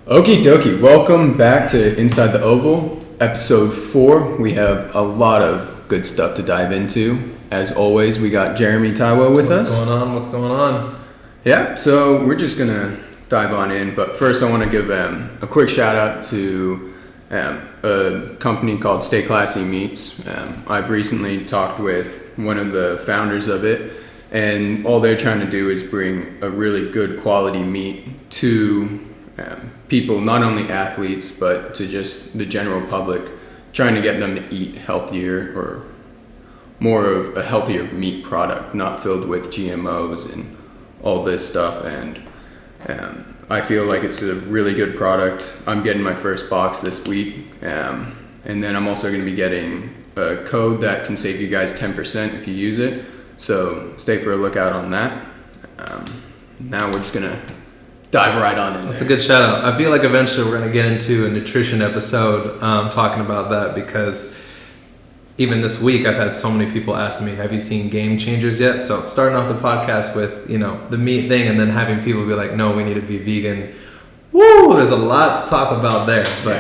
Okie dokie, welcome back to Inside the Oval, episode 4. We have a lot of good stuff to dive into. As always, we got Jeremy Taiwo with us. What's going on? Yeah, so we're just going to dive on in, but first I want to give a quick shout out to a company called Stay Classy Meats. I've recently talked with one of the founders of it, and all they're trying to do is bring a really good quality meat to people, not only athletes, but to just the general public, trying to get them to eat healthier or more of a healthier meat product, not filled with GMOs and all this stuff. And I feel like it's a really good product. I'm getting my first box this week, and then I'm also going to be getting a code that can save you guys 10% if you use it. So stay for a lookout on that. Now we're just going to dive right on in there. That's a good shout out. I feel like eventually we're going to get into a nutrition episode talking about that, because even this week I've had so many people ask me, have you seen Game Changers yet? So starting off the podcast with, the meat thing, and then having people be like, no, we need to be vegan. Woo! There's a lot to talk about there. But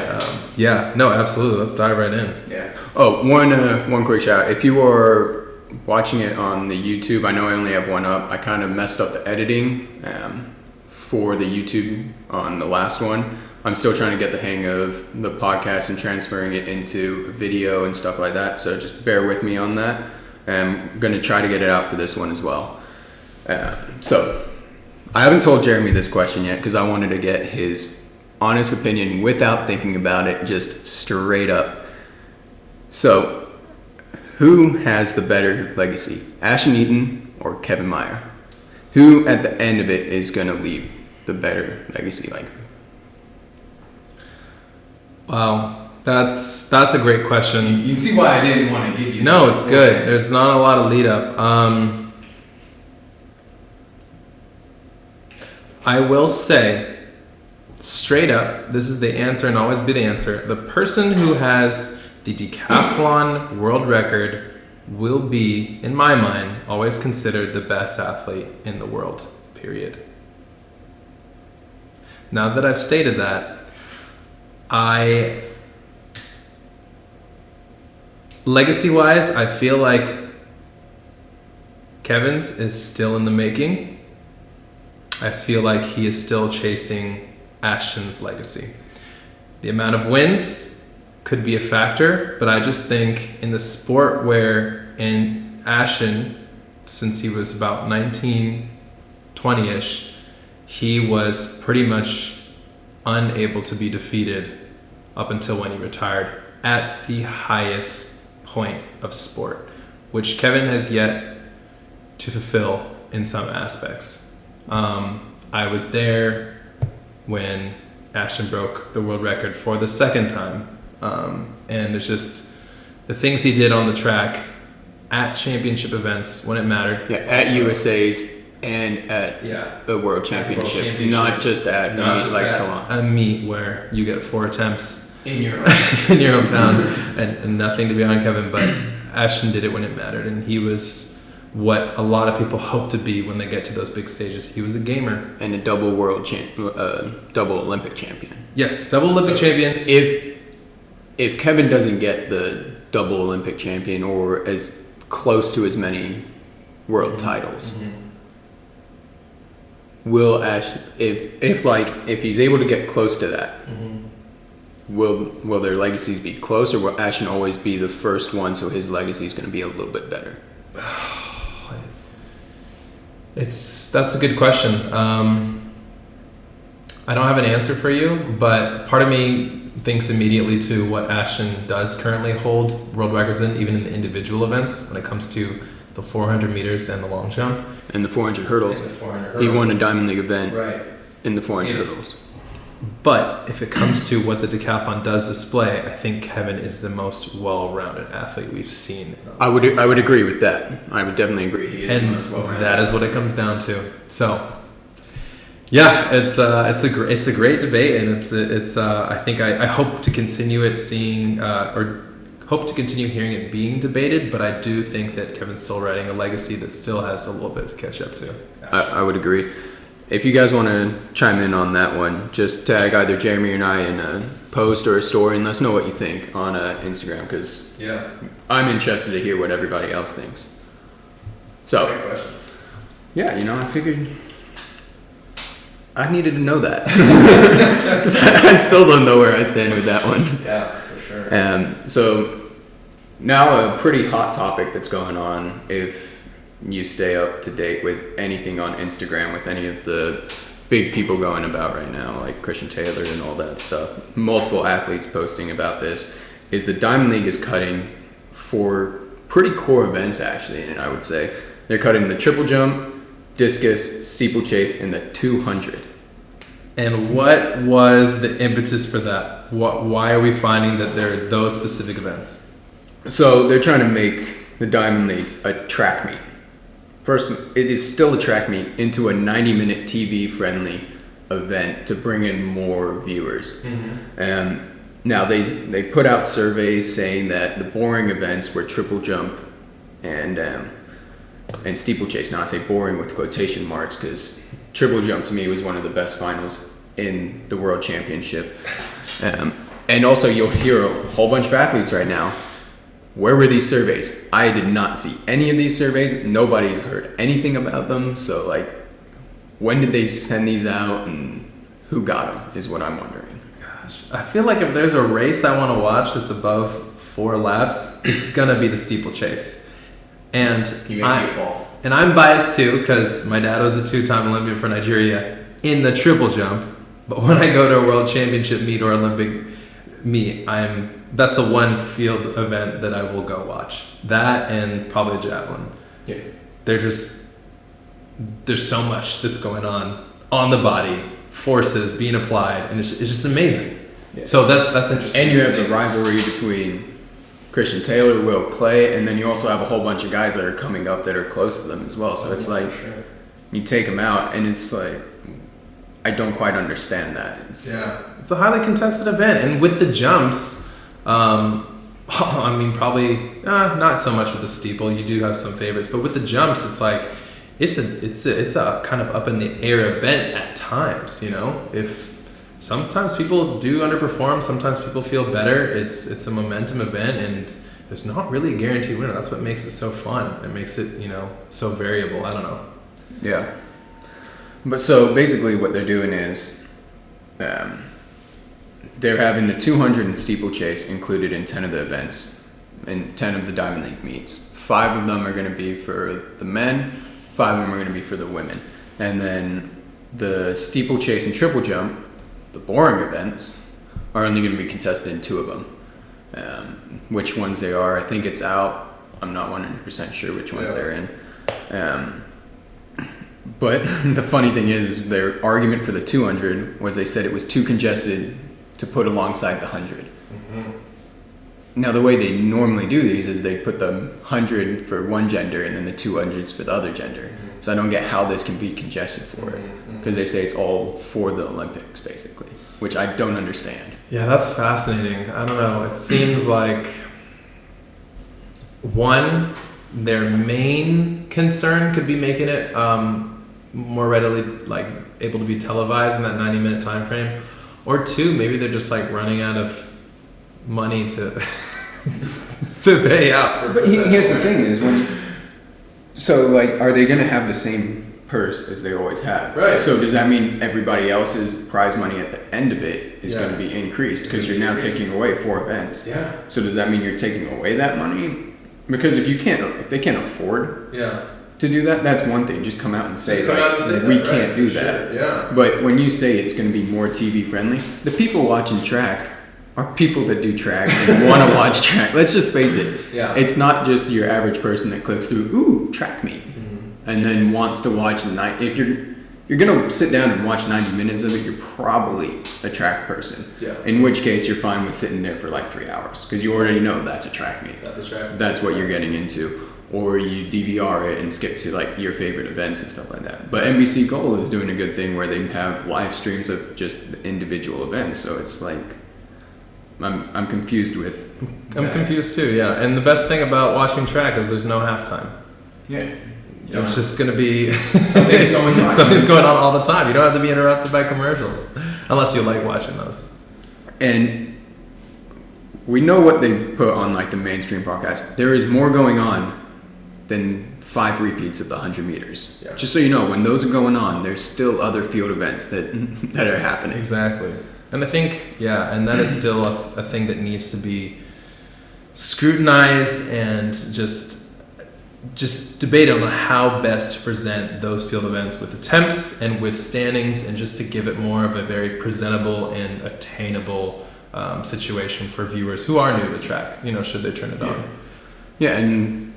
absolutely. Let's dive right in. Yeah. Oh, one quick shout out. If you are watching it on the YouTube, I know I only have one up. I kind of messed up the editing for the YouTube on the last one. I'm still trying to get the hang of the podcast and transferring it into video and stuff like that. So just bear with me on that. I'm going to try to get it out for this one as well. So I haven't told Jeremy this question yet because I wanted to get his honest opinion without thinking about it, just straight up. So who has the better legacy, Ashton Eaton or Kevin Meyer? Who at the end of it is going to leave the better legacy? Wow, that's a great question. You see why I didn't want to give you. No, it's good. There's not a lot of lead up. I will say, straight up, this is the answer and always be the answer. The person who has the decathlon world record will be, in my mind, always considered the best athlete in the world, period. Now that I've stated that, legacy-wise, I feel like Kevin's is still in the making. I feel like he is still chasing Ashton's legacy. The amount of wins could be a factor, but I just think in the sport where in Ashton, since he was about 19, 20-ish, he was pretty much unable to be defeated up until when he retired at the highest point of sport, which Kevin has yet to fulfill in some aspects. I was there when Ashton broke the world record for the second time. And it's just the things he did on the track at championship events when it mattered. Yeah, at USA's and at the World Championship, not just at a meet like Toulon. A meet where you get 4 attempts in your hometown, and nothing to be on Kevin, but Ashton did it when it mattered, and he was what a lot of people hope to be when they get to those big stages. He was a gamer and a double double Olympic champion. Yes, double Olympic champion. If Kevin doesn't get the double Olympic champion or as close to as many world titles, will Ashton, if he's able to get close to that, will their legacies be close, or will Ashton always be the first one, so his legacy is going to be a little bit better? That's a good question. I don't have an answer for you, but part of me thinks immediately to what Ashton does currently hold world records in, even in the individual events, when it comes to the 400 meters and the long jump. And the 400 hurdles. He won a Diamond League event in the 400 hurdles. But if it comes to what the decathlon does display, I think Kevin is the most well-rounded athlete we've seen. I would agree with that. I would definitely agree. He is the most well-rounded. That is what it comes down to. So, yeah, it's a great debate, and I hope to continue hearing it being debated. But I do think that Kevin's still writing a legacy that still has a little bit to catch up to. I would agree. if you guys want to chime in on that one, just tag either Jeremy and I in a post or a story and let us know what you think on Instagram, because I'm interested to hear what everybody else thinks. So, Great question. yeah, I figured I needed to know that. 'Cause I still don't know where I stand with that one. Yeah, for sure. So now a pretty hot topic that's going on, if you stay up to date with anything on Instagram, with any of the big people going about right now, like Christian Taylor and all that stuff, multiple athletes posting about this, is the Diamond League is cutting for pretty core events, actually, and I would say they're cutting the triple jump, discus, steeplechase, and the 200. And what was the impetus for that? Why are we finding that there are those specific events? So they're trying to make the Diamond League a track meet. First, it is still a track meet into a 90-minute TV-friendly event to bring in more viewers. Now they put out surveys saying that the boring events were triple jump and steeplechase. Now I say boring with quotation marks because triple jump to me was one of the best finals in the World Championship. And also you'll hear a whole bunch of athletes right now. Where were these surveys? I did not see any of these surveys. Nobody's heard anything about them. So like, when did they send these out and who got them is what I'm wondering. Gosh, I feel like if there's a race I want to watch that's above 4 laps, it's gonna be the steeplechase. And You may see it fall. And I'm biased too because my dad was a 2-time Olympian for Nigeria in the triple jump. But when I go to a World Championship meet or Olympic meet, that's the one field event that I will go watch. That and probably javelin. Yeah. There's so much that's going on the body, forces being applied, and it's just amazing. Yeah. So that's interesting. And you have the rivalry between Christian Taylor, Will Clay, and then you also have a whole bunch of guys that are coming up that are close to them as well. So it's like, you take them out and it's like, I don't quite understand that. It's a highly contested event, and with the jumps, I mean, probably not so much with the steeple. You do have some favorites, but with the jumps, it's like it's a kind of up in the air event at times. If sometimes people do underperform, sometimes people feel better. It's a momentum event, and there's not really a guaranteed winner. That's what makes it so fun. It makes it so variable. I don't know. Yeah. But so basically what they're doing is they're having the 200 and steeplechase included in 10 of the events and 10 of the Diamond League meets. 5 of them are going to be for the men, 5 of them are going to be for the women. And then the steeplechase and triple jump, the boring events, are only going to be contested in 2 of them. Which ones they are, I think it's out. I'm not 100% sure which ones they're in. But the funny thing is, their argument for the 200 was they said it was too congested to put alongside the 100. Now, the way they normally do these is they put the 100 for one gender and then the 200s for the other gender. So I don't get how this can be congested for it, because they say it's all for the Olympics, basically, which I don't understand. Yeah, that's fascinating. I don't know. It seems like their main concern could be making it more readily able to be televised in that 90-minute time frame, or 2, maybe they're just running out of money to pay out. But here's the thing: is are they going to have the same purse as they always have? Right. So does that mean everybody else's prize money at the end of it is going to be increased because you're now taking away 4 events? Yeah. So does that mean you're taking away that money? Because if they can't afford to do that, that's one thing. Just come out and say, we can't do that. Yeah. But when you say it's going to be more TV friendly, the people watching track are people that do track and want to watch track. Let's just face it. Yeah. It's not just your average person that clicks through, track meet, and then wants to watch if you're going to sit down and watch 90 minutes of it, you're probably a track person. Yeah. In which case, you're fine with sitting there for 3 hours because you already know that's a track meet. That's what you're getting into. Or you DVR it and skip to your favorite events and stuff like that. But NBC Gold is doing a good thing where they have live streams of just individual events. So it's I'm confused with I'm confused too, yeah. And the best thing about watching track is there's no halftime. Yeah. It's just going to be Something's going on. Something's going on all the time. You don't have to be interrupted by commercials unless you like watching those. And we know what they put on like the mainstream podcast. There is more going on than 5 repeats of the 100 meters. Yeah. Just so you know, when those are going on, there's still other field events that that are happening. Exactly. And I think, and that is still a thing that needs to be scrutinized and just debated on how best to present those field events with attempts and with standings, and just to give it more of a very presentable and attainable situation for viewers who are new to track, should they turn it on. Yeah, and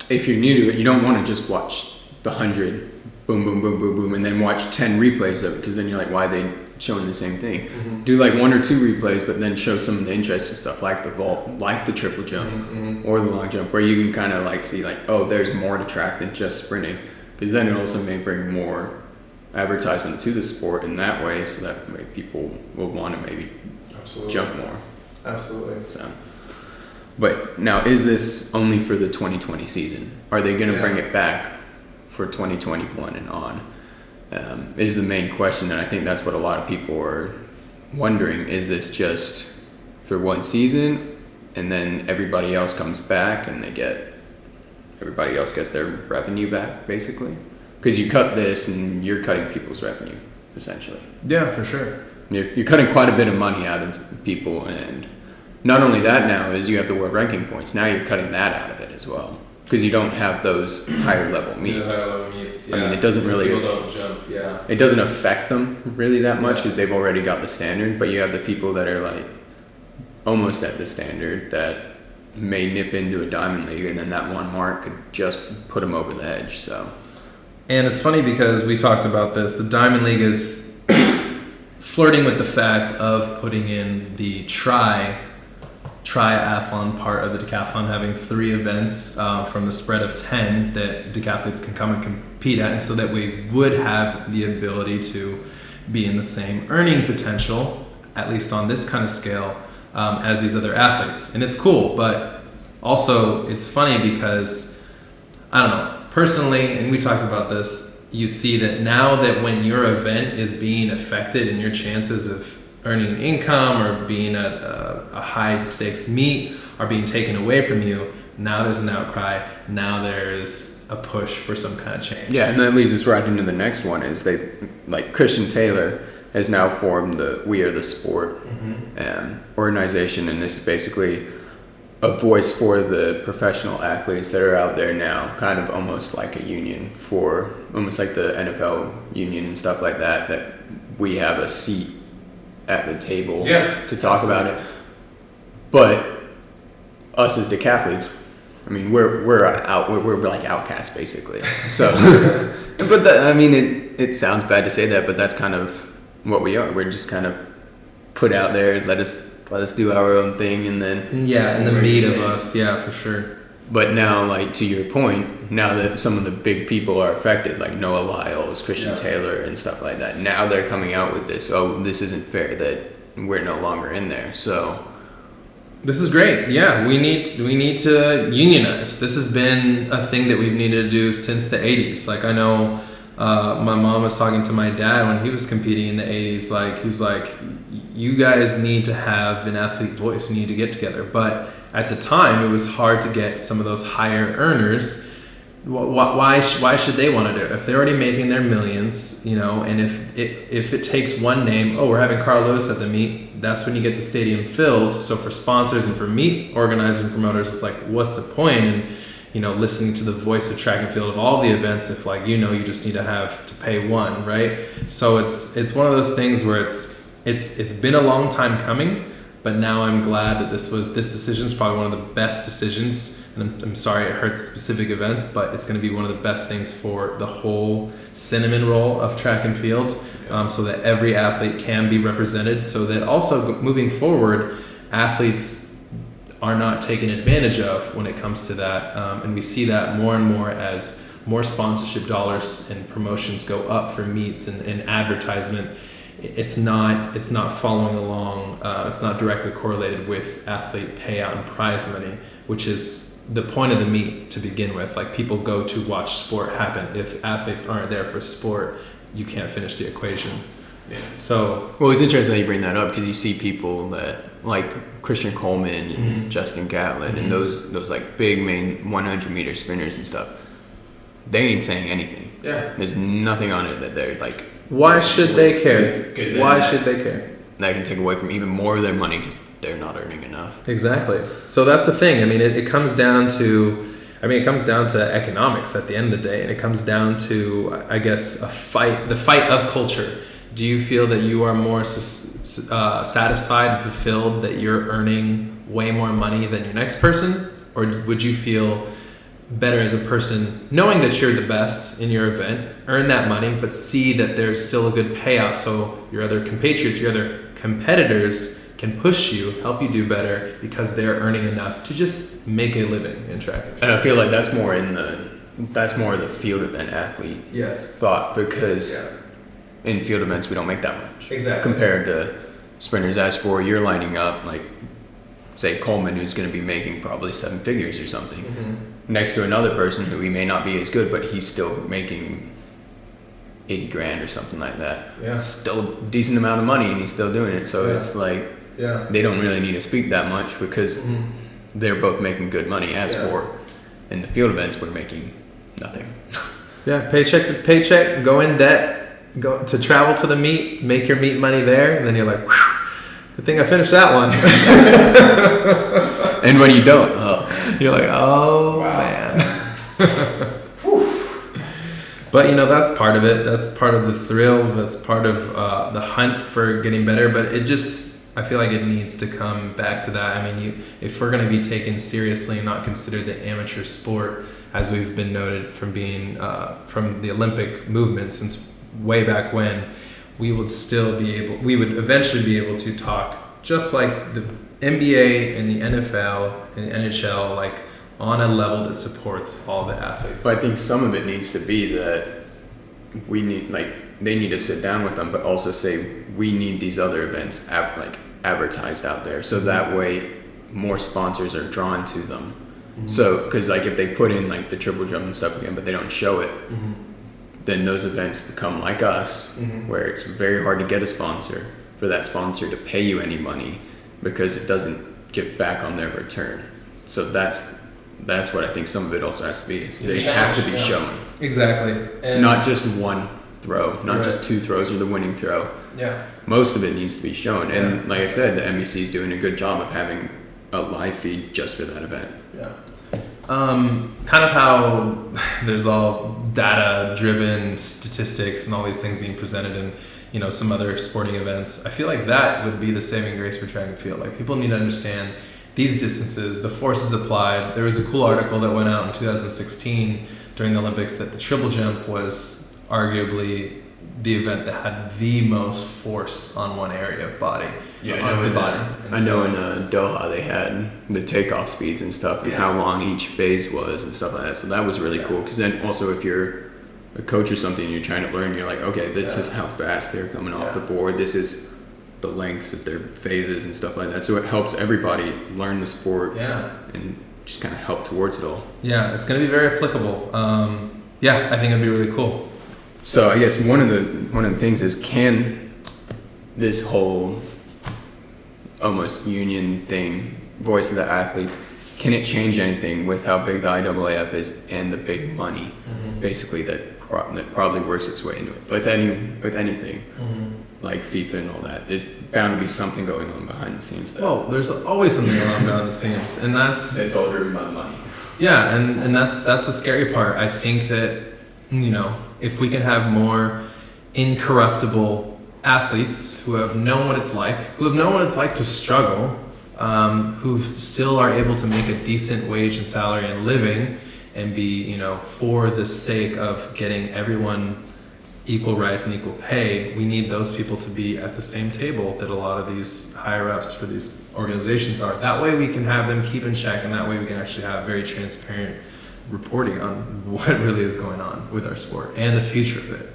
if you're new to it, you don't want to just watch the 100, boom, boom, boom, boom, boom, and then watch 10 replays of it, because then you're like, why are they showing the same thing? Mm-hmm. Do like 1 or 2 replays, but then show some of the interesting stuff, like the vault, like the triple jump, Mm-hmm. or the long jump, where you can kind of like see like, oh, there's more to track than just sprinting, because then it also may bring more advertisement to the sport in that way, so that way people will want to maybe jump more. Absolutely. So, but now, is this only for the 2020 season? Are they going to bring it back for 2021 and on? Is the main question, and I think that's what a lot of people are wondering. Is this just for one season, and then everybody else comes back and everybody else gets their revenue back, basically? Because you cut this and you're cutting people's revenue, essentially. Yeah, for sure. You're cutting quite a bit of money out of people, and not only that, now is you have the world ranking points. Now you're cutting that out of it as well, because you don't have those higher level meets. I mean, it doesn't really. People don't jump. Yeah. It doesn't affect them really that much, because they've already got the standard. But you have the people that are like almost at the standard that may nip into a diamond league, and then that one mark could just put them over the edge. So. And it's funny because we talked about this. The Diamond League is flirting with the fact of putting in the triathlon part of the decathlon, having 3 events from the spread of 10 that decathletes can come and compete at, and so that we would have the ability to be in the same earning potential, at least on this kind of scale, as these other athletes. And it's cool, but also it's funny because, I don't know, personally, and we talked about this, you see that now that when your event is being affected and your chances of earning income or being at a high stakes meet are being taken away from you, now there's an outcry. Now there's a push for some kind of change. Yeah, and that leads us right into the next one. Is Christian Taylor has now formed the We Are the Sport organization, and this is basically a voice for the professional athletes that are out there now, kind of almost like a union, for almost like the NFL union and stuff like that, that we have a seat at the table to talk about it. But us as decathletes, I mean, we're like outcasts basically. So, but it sounds bad to say that, but that's kind of what we are. We're just kind of put out there. Let us do our own thing, and then in the meat of us, for sure. But now, like, to your point, now that some of the big people are affected, like Noah Lyles, Christian Taylor, and stuff like that, now they're coming out with this. Oh, this isn't fair that we're no longer in there. So this is great. Yeah, we need to unionize. This has been a thing that we've needed to do since the 80s. Like, I know my mom was talking to my dad when he was competing in the 80s. Like, he was like, you guys need to have an athlete voice. You need to get together. But at the time, it was hard to get some of those higher earners. Why should they want to do it? If they're already making their millions, and if it takes one name, we're having Carl Lewis at the meet, that's when you get the stadium filled. So for sponsors and for meet organizers and promoters, it's like, what's the point? And, listening to the voice of track and field of all the events, if you just need to pay one, right? So it's one of those things where it's been a long time coming, but now I'm glad that this decision is probably one of the best decisions. And I'm sorry it hurts specific events, but it's going to be one of the best things for the whole cinnamon roll of track and field, so that every athlete can be represented, so that also moving forward, athletes are not taken advantage of when it comes to that. And we see that more and more as more sponsorship dollars and promotions go up for meets and advertisement. It's not following along. It's not directly correlated with athlete payout and prize money, which is the point of the meet to begin with. Like, people go to watch sport happen. If athletes aren't there for sport, you can't finish the equation. Yeah. So, Well, it's interesting that you bring that up because you see people that like Christian Coleman and Justin Gatlin and those like big main 100 meter sprinters and stuff. They ain't saying anything. yeah. There's nothing on it that they're like. Why should they care? 'Cause Why should they care? That can take away from even more of their money because they're not earning enough. Exactly. So that's the thing. I mean, it comes down to, it comes down to economics at the end of the day, and it comes down to, I guess, the fight of culture. Do you feel that you are more satisfied and fulfilled that you're earning way more money than your next person, or would you feel better as a person knowing that you're the best in your event, earn that money, but see that there's still a good payout, so your other compatriots, your other competitors can push you, help you do better because they're earning enough to just make a living in track and field. And I feel like that's more of the field event athlete Yes. thought because in field events we don't make that much. Exactly. Compared to sprinters. As for you're lining up like say Coleman, who's going to be making probably 7 figures or something, next to another person who he may not be as good, but he's still making 80 grand or something like that. Yeah. Still a decent amount of money and he's still doing it. So it's like they don't really need to speak that much because they're both making good money. As for in the field events, we're making nothing. Yeah, paycheck to paycheck, go in debt, go to travel to the meet, make your meet money there, and then you're like, whew, good thing I finished that one. And when you don't, you're like, oh man. But that's part of it. That's part of the thrill. That's part of the hunt for getting better. But I feel like it needs to come back to that. I mean, if we're going to be taken seriously and not considered the amateur sport, as we've been noted from being from the Olympic movement since way back when, we would eventually be able to talk just like the NBA and the NFL and the NHL, like on a level that supports all the athletes. But I think some of it needs to be that they need to sit down with them, but also say we need these other events advertised out there, so that way more sponsors are drawn to them. So, because like if they put in like the triple jump and stuff again, but they don't show it, then those events become like us, where it's very hard to get a sponsor for that sponsor to pay you any money because it doesn't give back on their return. So that's what I think some of it also has to be. They have to be shown. Exactly. And not just one throw, not just 2 throws or the winning throw. Yeah. Most of it needs to be shown. And like I said, the NBC is doing a good job of having a live feed just for that event. Yeah. Kind of how there's all data-driven statistics and all these things being presented in, some other sporting events. I feel like that would be the saving grace for track and field. Like, people need to understand these distances, the forces applied. There was a cool article that went out in 2016 during the Olympics that the triple jump was arguably the event that had the most force on one area of body. Yeah, on the body. I know in Doha they had the takeoff speeds and stuff and how long each phase was and stuff like that. So that was really cool. Because then also if you're a coach or something and you're trying to learn, you're like, okay, this is how fast they're coming off the board. This is the lengths of their phases and stuff like that. So it helps everybody learn the sport and just kind of help towards it all. Yeah, it's going to be very applicable. I think it'd be really cool. So I guess one of the things is, can this whole almost union thing, voice of the athletes, can it change anything with how big the IAAF is and the big money, basically that probably works its way into it? With anything, like FIFA and all that, there's bound to be something going on behind the scenes. Well, there's always something going on behind the scenes, and it's all driven by the money. Yeah, and that's the scary part. I think that if we can have more incorruptible athletes who have known what it's like, to struggle, who still are able to make a decent wage and salary and living, and be, for the sake of getting everyone equal rights and equal pay, we need those people to be at the same table that a lot of these higher ups for these organizations are. That way we can have them keep in check, and that way we can actually have very transparent reporting on what really is going on with our sport and the future of it,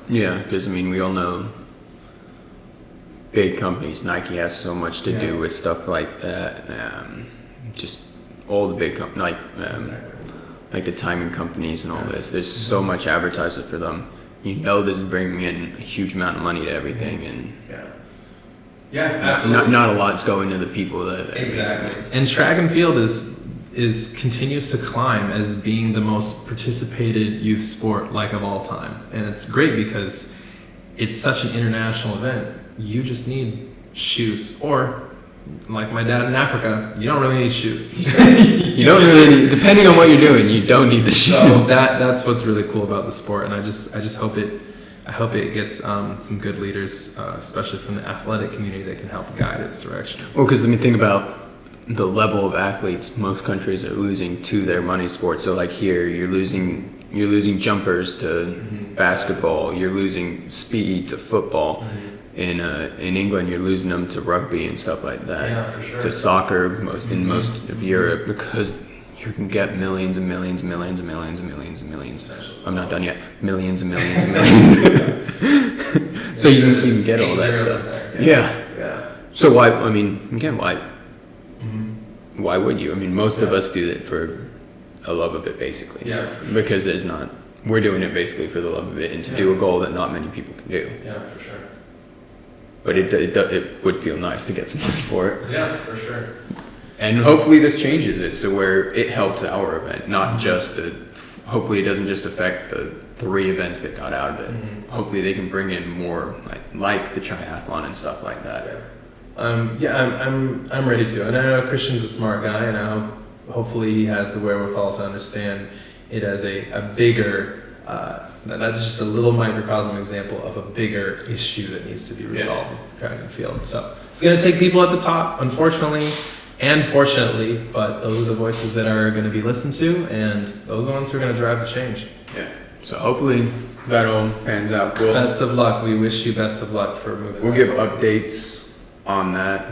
Yeah, because we all know big companies, Nike has so much to do with stuff like that. Just all the big like the timing companies and all this. There's so much advertisement for them. You know, this is bringing in a huge amount of money to everything, and absolutely. not a lot's going to the people that Exactly. And track and field is continues to climb as being the most participated youth sport like of all time, and it's great because it's such an international event. You just need shoes, or like my dad in Africa, you don't really need shoes. you don't really need, depending on what you're doing, you don't need the shoes. So that's what's really cool about the sport, and I just hope it gets some good leaders, especially from the athletic community, that can help guide its direction. Well, because think about the level of athletes most countries are losing to their money sport. So like here, you're losing jumpers to basketball, you're losing speed to football. In England, you're losing them to rugby and stuff like that. Yeah, for sure. To soccer in most of Europe, because you can get millions and millions and millions and millions and millions and millions. I'm not done yet. Millions and millions and millions. So you can get all that stuff. Yeah. So why? I mean, again, why? Why would you? I mean, most of us do it for a love of it, basically. Yeah. For sure. Because we're doing it basically for the love of it and to do a goal that not many people can do. Yeah, for sure. But it would feel nice to get some money for it. Yeah, for sure. And hopefully this changes it so where it helps our event, not just hopefully it doesn't just affect the 3 events that got out of it. Hopefully they can bring in more like the triathlon and stuff like that. I'm ready to. And I know Christian's a smart guy, and hopefully he has the wherewithal to understand it as a bigger, that's just a little microcosm example of a bigger issue that needs to be resolved with track and field. So it's going to take people at the top, unfortunately and fortunately, but those are the voices that are going to be listened to, and those are the ones who are going to drive the change. Yeah. So hopefully that all pans out. Best of luck. We wish you best of luck for moving. We'll give updates on that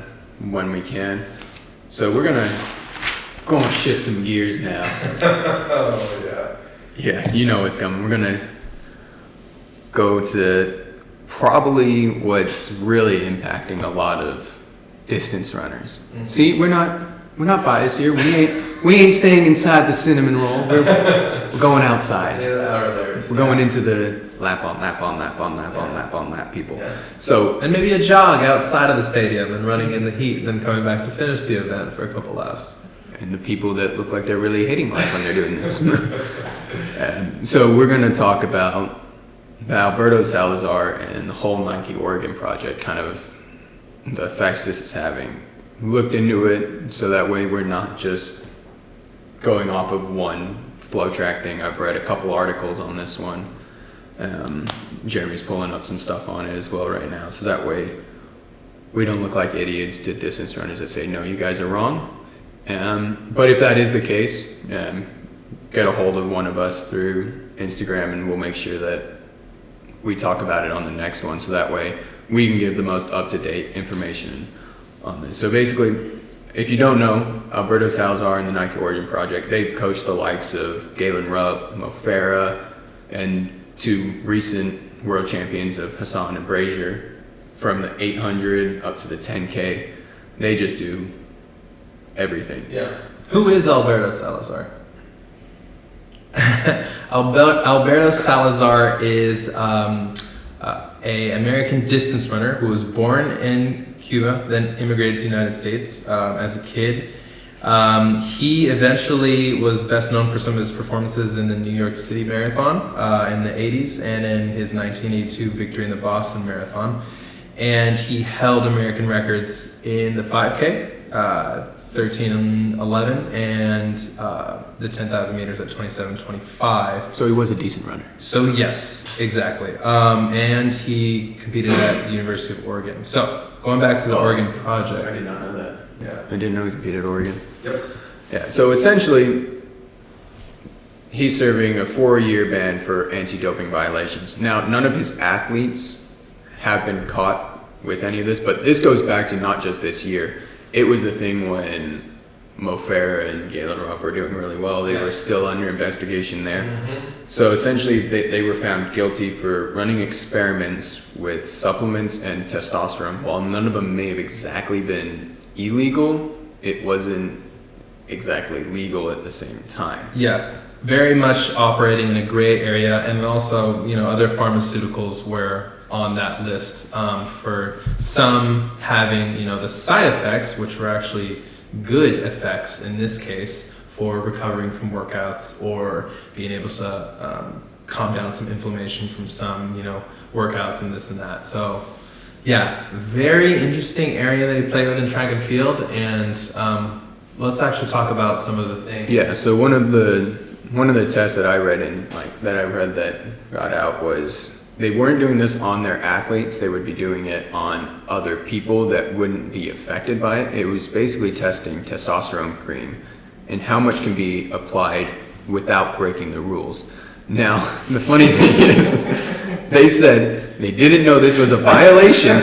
when we can. So we're going to shift some gears now. Oh, yeah. Yeah, you know what's coming. We're going to go to probably what's really impacting a lot of distance runners. See, we're not biased here. We ain't staying inside the cinnamon roll. We're going outside. We're going into the lap on people. Yeah. So and maybe a jog outside of the stadium and running in the heat, and then coming back to finish the event for a couple laps. And the people that look like they're really hating life when they're doing this. So we're going to talk about Alberto Salazar and the whole Nike Oregon project, kind of the effects this is having. Looked into it so that way we're not just going off of one flow track thing. I've read a couple articles on this one. Jeremy's pulling up some stuff on it as well right now, so that way we don't look like idiots to distance runners that say, no, you guys are wrong. But if that is the case, get a hold of one of us through Instagram and we'll make sure that we talk about it on the next one, so that way we can give the most up-to-date information on this. So basically, if you don't know, Alberto Salazar and the Nike Oregon Project, they've coached the likes of Galen Rupp, Mo Farah, and 2 recent world champions of Hassan and Brazier, from the 800 up to the 10K. They just do everything. Yeah. Who is Alberto Salazar? Alberto Salazar is a American distance runner who was born in Cuba, then immigrated to the United States as a kid. He eventually was best known for some of his performances in the New York City Marathon in the 80s, and in his 1982 victory in the Boston Marathon. And he held American records in the 5K, 13:11, and the 10,000 meters at 27:25. So he was a decent runner. So yes, exactly. And he competed at the University of Oregon. So going back to the Oregon project. I did not know that. Yeah. I didn't know he competed at Oregon. Yep. Yeah, so essentially, he's serving a 4-year ban for anti-doping violations. Now, none of his athletes have been caught with any of this, but this goes back to not just this year. It was the thing when Mo Farah and Galen Rupp were doing really well. They were still under investigation there. So essentially, they were found guilty for running experiments with supplements and testosterone. While none of them may have exactly been illegal, it wasn't exactly legal at the same time. Yeah, very much operating in a gray area, and also, other pharmaceuticals were on that list, for some having, the side effects, which were actually good effects in this case for recovering from workouts or being able to calm down some inflammation from some, workouts and this and that. So, yeah, very interesting area that he played with in track and field, and let's actually talk about some of the things. Yeah, so one of the tests that I read that got out was they weren't doing this on their athletes, they would be doing it on other people that wouldn't be affected by it. It was basically testing testosterone cream and how much can be applied without breaking the rules. Now, the funny thing is, they said they didn't know this was a violation,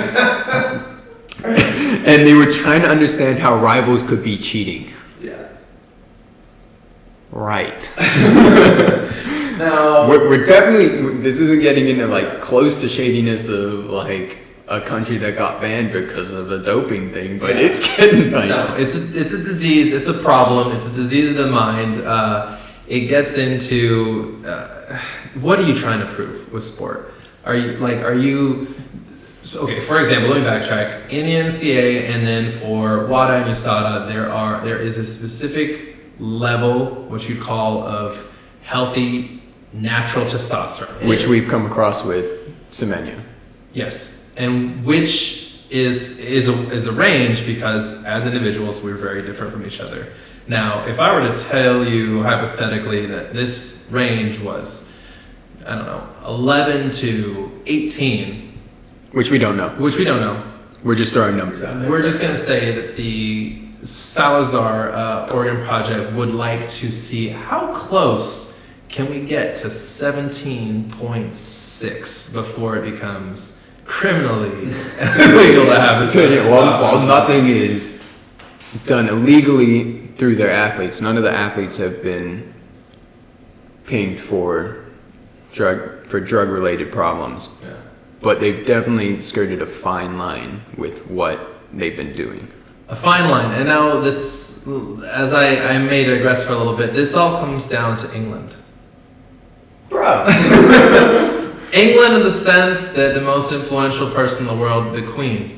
and they were trying to understand how rivals could be cheating. Yeah. Right. Now, we're definitely, this isn't getting into like close to shadiness of like a country that got banned because of a doping thing, but it's getting like... No, it's a disease, it's a problem, it's a disease of the mind. It gets into, what are you trying to prove with sport? So, okay, for example, let me backtrack. In the NCAA and then for WADA and USADA, there is a specific level, what you'd call, of healthy natural testosterone. Which we've come across with Semenya. Yes, and which is a range because as individuals we're very different from each other. Now, if I were to tell you hypothetically that this range was, 11 to 18, which we don't know. We're just throwing numbers out there. We're just going to say that the Salazar Oregon Project would like to see how close can we get to 17.6 before it becomes criminally illegal to have this. While nothing is done illegally through their athletes, none of the athletes have been pinged for drug-related problems. Yeah. But they've definitely skirted a fine line with what they've been doing. A fine line. And now this, as I may digress for a little bit, this all comes down to England. Bro. England in the sense that the most influential person in the world, the Queen.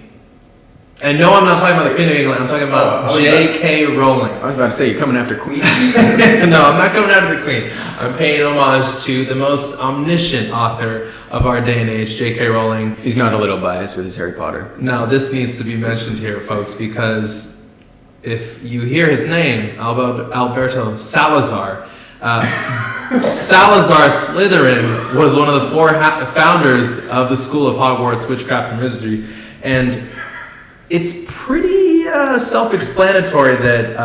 And no, I'm not talking about the Queen of England. I'm talking about J.K. Rowling. I was about to say, you're coming after Queen? No, I'm not coming after the Queen. I'm paying homage to the most omniscient author of our day and age, J.K. Rowling. He's not a little biased with his Harry Potter. Now, this needs to be mentioned here, folks, because if you hear his name, Alberto Salazar, Salazar Slytherin was one of the four founders of the School of Hogwarts Witchcraft and Wizardry, and it's pretty self-explanatory that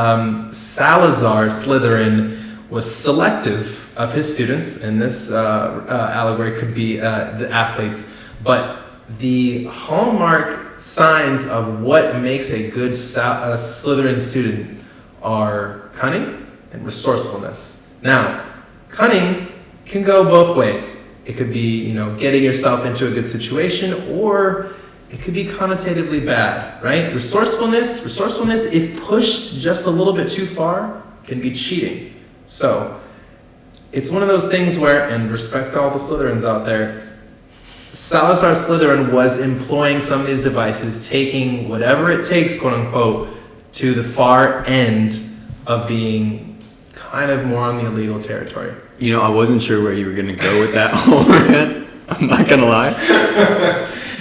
Salazar Slytherin was selective of his students, and this allegory could be the athletes, but the hallmark signs of what makes a good Slytherin student are cunning and resourcefulness. Now, cunning can go both ways. It could be, getting yourself into a good situation, or it could be connotatively bad, right? Resourcefulness, if pushed just a little bit too far, can be cheating. So, it's one of those things where, and respect to all the Slytherins out there, Salazar Slytherin was employing some of these devices, taking whatever it takes, quote unquote, to the far end of being kind of more on the illegal territory. I wasn't sure where you were going to go with that whole rant. I'm not going to lie.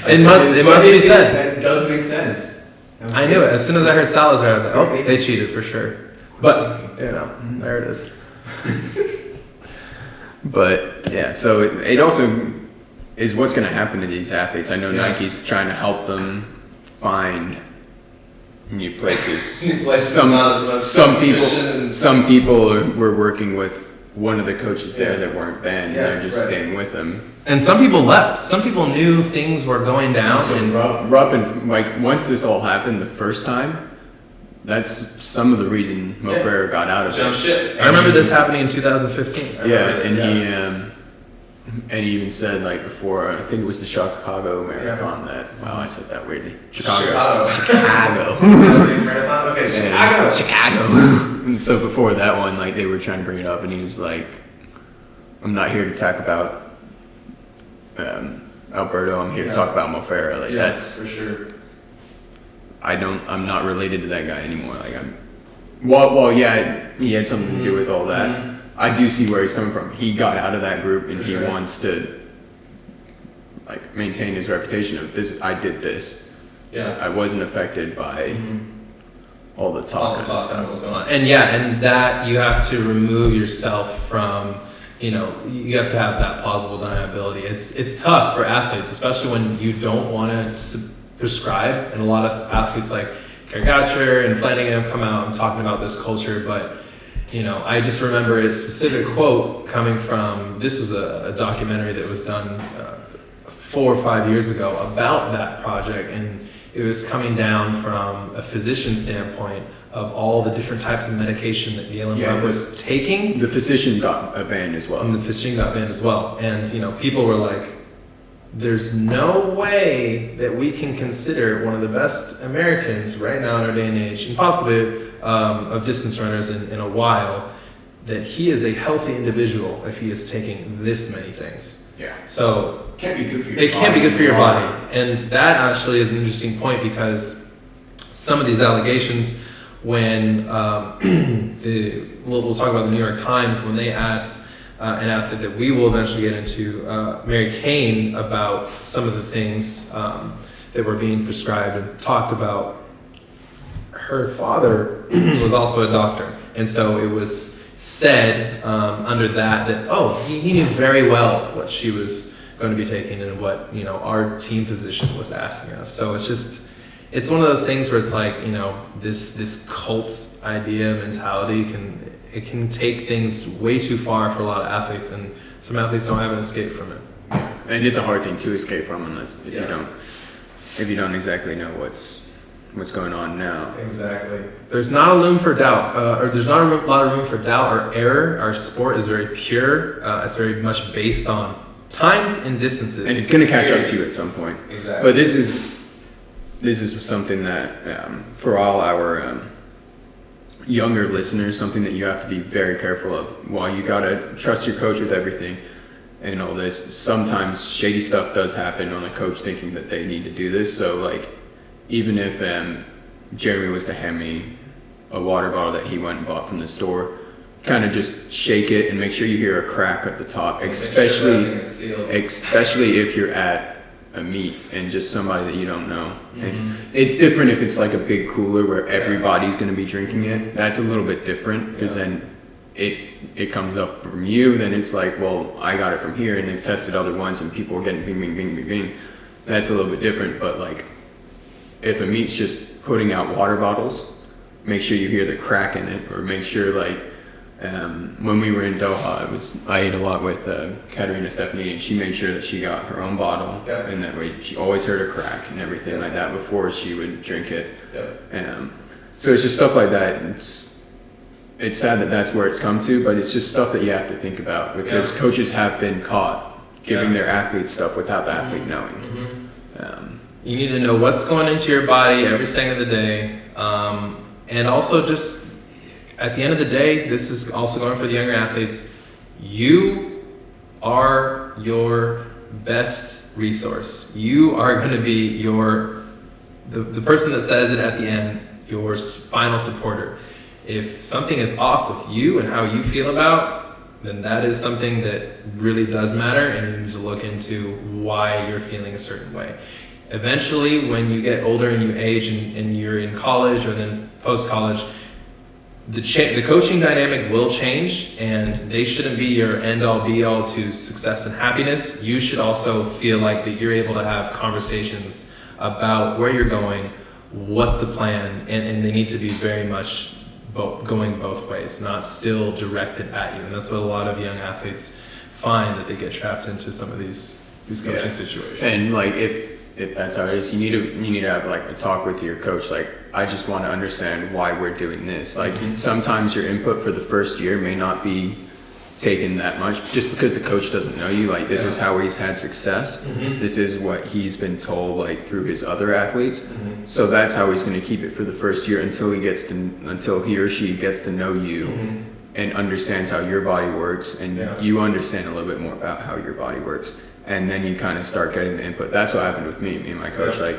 It must be said. That does make sense. I knew it. As soon as I heard Salazar, I was like, oh, they cheated for sure. But, there it is. But, yeah, so it also is what's going to happen to these athletes. I know Nike's trying to help them find new places. Some people were working with one of the coaches there that weren't banned, and they're just staying with them. And some people left. Some people knew things were going down. So Rupp and once this all happened the first time, that's some of the reason Mo Farah got out of it. Jump ship. I remember this happening in 2015. And he even said before, I think it was the Chicago Marathon that, wow, I said that weirdly. Chicago. Okay, Chicago. So before that one, like they were trying to bring it up, and he was like, "I'm not here to talk about Alberto. I'm here to talk about Mo Farah." Like that's for sure. I'm not related to that guy anymore. Like well, yeah, he had something to do with all that. Mm-hmm. I do see where he's coming from. He got out of that group, and he wants to like maintain his reputation of this. I did this. Yeah. I wasn't affected by all the talk and stuff. And what's going on. And that you have to remove yourself from. You know, you have to have that plausible deniability. It's tough for athletes, especially when you don't want to prescribe. And a lot of athletes like caricature and Flanagan come out and talking about this culture. But, you know, I just remember a specific quote coming from, this was a documentary that was done 4 or 5 years ago about that project. And it was coming down from a physician standpoint of all the different types of medication that Galen Webb was taking. The physician got banned as well. And the physician got banned as well. And, you know, people were like, there's no way that we can consider one of the best Americans right now in our day and age, and possibly of distance runners in a while, that he is a healthy individual if he is taking this many things. Yeah. So it can't be good for your body. It can't be good for your body. And that actually is an interesting point, because some of these allegations, when we'll talk about the New York Times, when they asked an athlete that we will eventually get into, Mary Kane, about some of the things that were being prescribed, and talked about her father was also a doctor. And so it was said under that he knew very well what she was going to be taking and what, you know, our team physician was asking of. So it's one of those things where it's like, you know, this cult idea mentality can take things way too far for a lot of athletes, and some athletes don't have an escape from it. And it's a hard thing to escape from unless if you don't exactly know what's going on now. Exactly. There's not a room for doubt, or there's not a lot of room for doubt or error. Our sport is very pure. It's very much based on times and distances, and it's going to catch up to you at some point. Exactly. But this is something that for all our younger listeners, something that you have to be very careful of. While you gotta trust your coach with everything and all this, sometimes shady stuff does happen on a coach thinking that they need to do this. So like, even if Jeremy was to hand me a water bottle that he went and bought from the store, kind of just shake it and make sure you hear a crack at the top, especially if you're at a meet and just somebody that you don't know. It's different if it's like a big cooler where everybody's going to be drinking it. That's a little bit different, because then if it comes up from you, then it's like, well, I got it from here, and they've tested other ones and people are getting bing, bing, bing, bing, bing. That's a little bit different. But like, if a meet's just putting out water bottles, make sure you hear the crack in it, or make sure like, when we were in Doha, I ate a lot with Katerina Stephanie, and she made sure that she got her own bottle, and that way she always heard a crack and everything like that before she would drink it. So it's just stuff like that. It's sad that that's where it's come to, but it's just stuff that you have to think about, because coaches have been caught giving their athletes stuff without the athlete knowing. You need to know what's going into your body every second of the day, and also just at the end of the day, this is also going for the younger athletes. You are your best resource. You are going to be the person that says it at the end, your final supporter. If something is off with you and how you feel about, then that is something that really does matter, and you need to look into why you're feeling a certain way. Eventually, when you get older and you age and you're in college or then post-college, the coaching dynamic will change, and they shouldn't be your end-all be-all to success and happiness. You should also feel like that you're able to have conversations about where you're going, what's the plan, and they need to be very much going both ways, not still directed at you. And that's what a lot of young athletes find, that they get trapped into some of these coaching situations. And like, if that's how it is, you need to have like a talk with your coach. Like, I just want to understand why we're doing this. Like, sometimes your input for the first year may not be taken that much, just because the coach doesn't know you. Like, this is how he's had success. This is what he's been told, like, through his other athletes. So that's how he's going to keep it for the first year until he or she gets to know you and understands how your body works, and you understand a little bit more about how your body works, and then you kind of start getting the input. That's what happened with me and my coach. Like,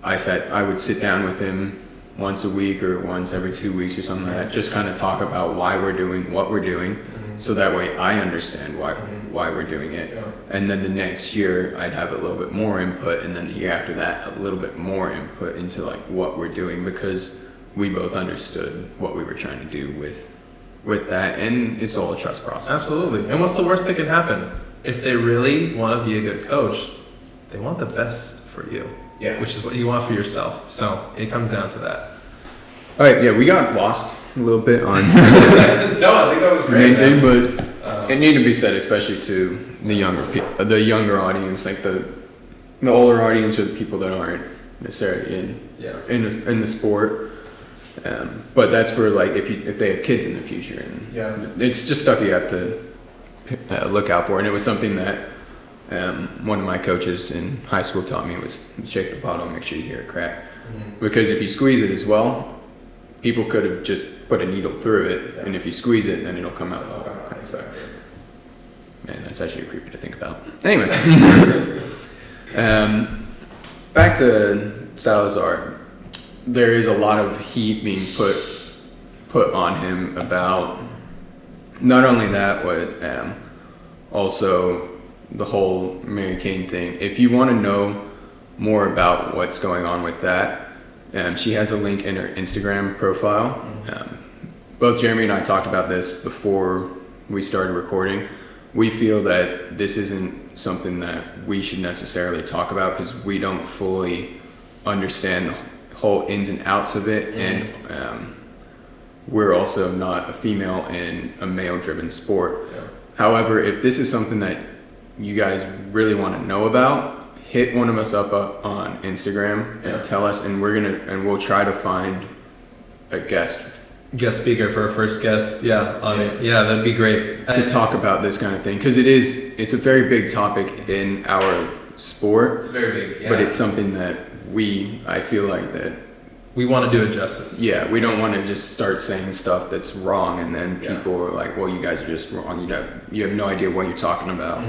I would sit down with him once a week or once every 2 weeks or something like that, just kind of talk about why we're doing what we're doing, so that way I understand why we're doing it. And then the next year I'd have a little bit more input, and then the year after that a little bit more input into like what we're doing, because we both understood what we were trying to do with that, and it's all a trust process. Absolutely. And what's the worst that can happen? If they really want to be a good coach, they want the best for you. Yeah. Which is what you want for yourself. So it comes down to that. All right, yeah, we got lost a little bit on No, I think that was great. main thing, but it needed to be said, especially to the younger audience, like the older audience, or the people that aren't necessarily in the sport. But that's for like if they have kids in the future, and it's just stuff you have to look out for. And it was something that one of my coaches in high school taught me, was shake the bottle and make sure you hear it crack. Because if you squeeze it as well, people could have just put a needle through it, and if you squeeze it, then it'll come out. Exactly. Man, that's actually creepy to think about. Anyways, back to Salazar. There is a lot of heat being put on him about not only that, but also the whole Mary Kane thing. If you want to know more about what's going on with that, she has a link in her Instagram profile. Both Jeremy and I talked about this before we started recording. We feel that this isn't something that we should necessarily talk about, because we don't fully understand the whole ins and outs of it, and we're also not a female in a male-driven sport. However, if this is something that you guys really want to know about, hit one of us up on Instagram and tell us, and we'll try to find a guest speaker for our first guest. On it. Yeah, that'd be great. To talk about this kind of thing, because it's a very big topic in our sport. It's very big, yeah. But it's something that I feel like that we want to do it justice. Yeah, we don't want to just start saying stuff that's wrong, and then people are like, well, you guys are just wrong. You have no idea what you're talking about.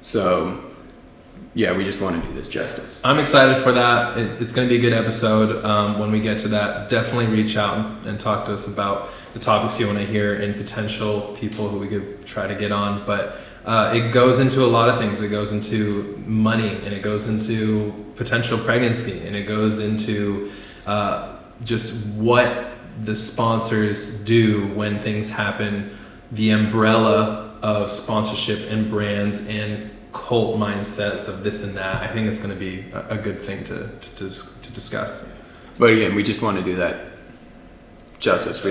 So yeah, we just want to do this justice. I'm excited for that. It's going to be a good episode. When we get to that, definitely reach out and talk to us about the topics you want to hear and potential people who we could try to get on. But it goes into a lot of things. It goes into money, and it goes into potential pregnancy, and it goes into just what the sponsors do when things happen, the umbrella of sponsorship and brands and cult mindsets of this and that. I think it's going to be a good thing to discuss. But again, we just want to do that justice. We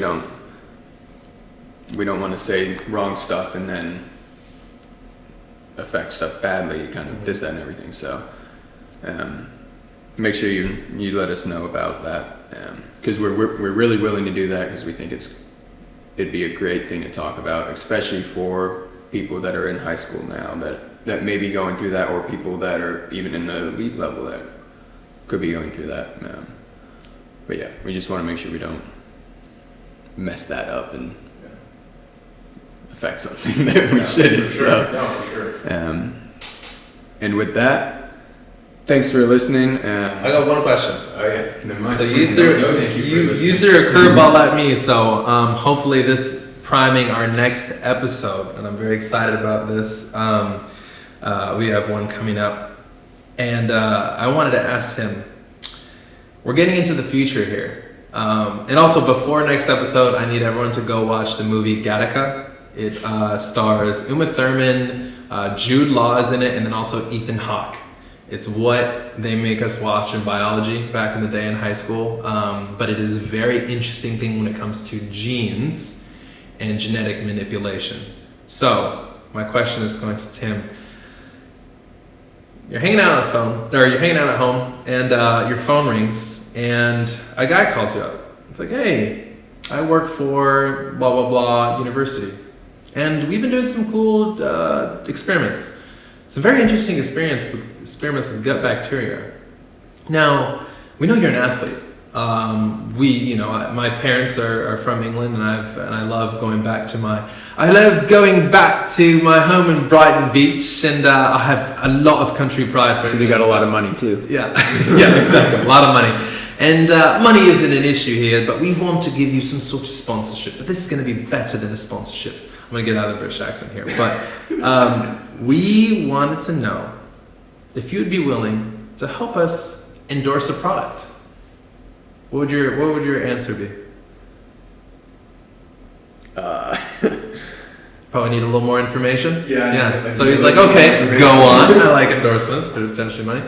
don't want to say wrong stuff and then affect stuff badly, kind of this, that, and everything. So make sure you let us know about that, because we're really willing to do that, because we think it'd be a great thing to talk about, especially for people that are in high school now that may be going through that, or people that are even in the elite level that could be going through that. But yeah, we just want to make sure we don't mess that up and affect something that we shouldn't. For sure. And with that, thanks for listening. I got one question. Oh yeah, never mind. So you threw a curveball at me. So hopefully this priming our next episode, and I'm very excited about this. We have one coming up, and I wanted to ask him. We're getting into the future here, and also before next episode, I need everyone to go watch the movie Gattaca. It stars Uma Thurman, Jude Law is in it, and then also Ethan Hawke. It's what they make us watch in biology back in the day in high school, but it is a very interesting thing when it comes to genes and genetic manipulation. So my question is going to Tim. You're hanging out on the phone, or you're hanging out at home, and your phone rings, and a guy calls you up. It's like, hey, I work for blah, blah, blah university. And we've been doing some cool experiments. Some very interesting experiments with gut bacteria. Now, we know you're an athlete. My parents are from England, and I love going back to my home in Brighton Beach, and I have a lot of country pride. So they got a lot of money too. Yeah, yeah, exactly, a lot of money. And money isn't an issue here, but we want to give you some sort of sponsorship. But this is going to be better than a sponsorship. I'm going to get out of the British accent here, but we wanted to know if you would be willing to help us endorse a product. What would your answer be? Probably need a little more information. Yeah. So he's like, okay, go on. I like endorsements, but potentially money.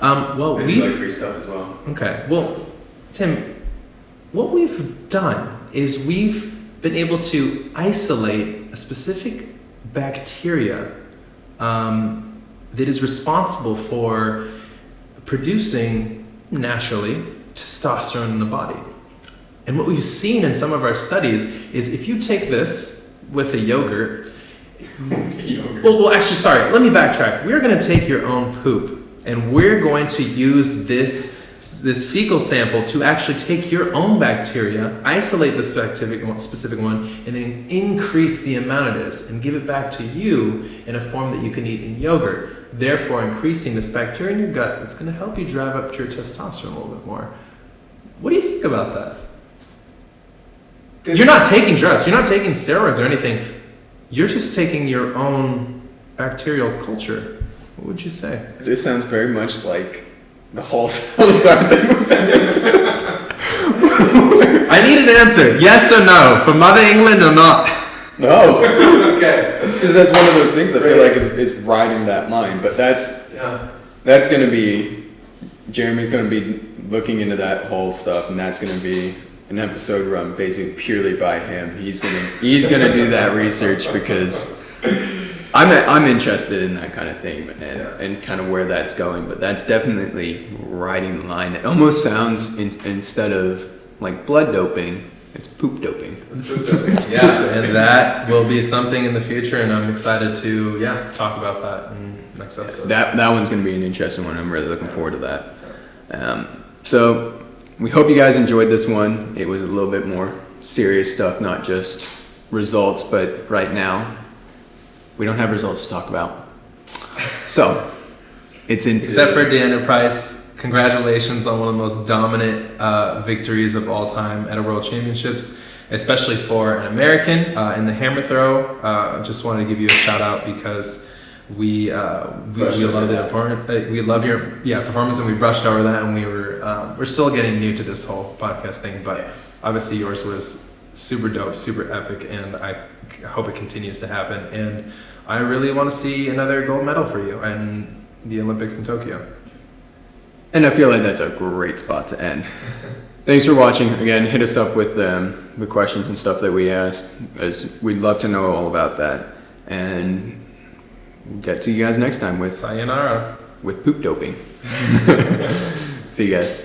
We like free stuff as well. Okay. Well, Tim, what we've done is we've been able to isolate a specific bacteria that is responsible for producing naturally testosterone in the body. And what we've seen in some of our studies is if you take this with a yogurt, well, actually, sorry, let me backtrack. We're going to take your own poop, and we're going to use this fecal sample to actually take your own bacteria, isolate this specific one, and then increase the amount it is, and give it back to you in a form that you can eat in yogurt, therefore increasing this bacteria in your gut that's going to help you drive up your testosterone a little bit more. What do you think about that? You're not taking drugs, you're not taking steroids or anything. You're just taking your own bacterial culture. What would you say? This sounds very much like the whole Salazar thing we've been into. I need an answer, yes or no, from Mother England or not? No. Okay. Because that's one of those things I feel like is riding that line. But that's going to be, Jeremy's going to be looking into that whole stuff, and that's going to be an episode run basically purely by him. He's gonna do that research because I'm interested in that kind of thing and kind of where that's going. But that's definitely riding the line. It almost sounds instead of like blood doping, it's poop doping. And that will be something in the future, and I'm excited to talk about that in the next episode. That one's gonna be an interesting one. I'm really looking forward to that. So we hope you guys enjoyed this one. It was a little bit more serious stuff, not just results, but right now we don't have results to talk about. So it's into except for Deanna Price. Congratulations on one of the most dominant victories of all time at a World Championships, especially for an American in the hammer throw. Just wanted to give you a shout out because we loved we loved your performance, and we brushed over that, and we're still getting new to this whole podcast thing, but obviously yours was super dope, super epic, and I hope it continues to happen, and I really want to see another gold medal for you in the Olympics in Tokyo. And I feel like that's a great spot to end. Thanks for watching. Again, hit us up with the questions and stuff that we asked, as we'd love to know all about that. And we'll get to you guys next time with sayonara with poop doping. See you guys.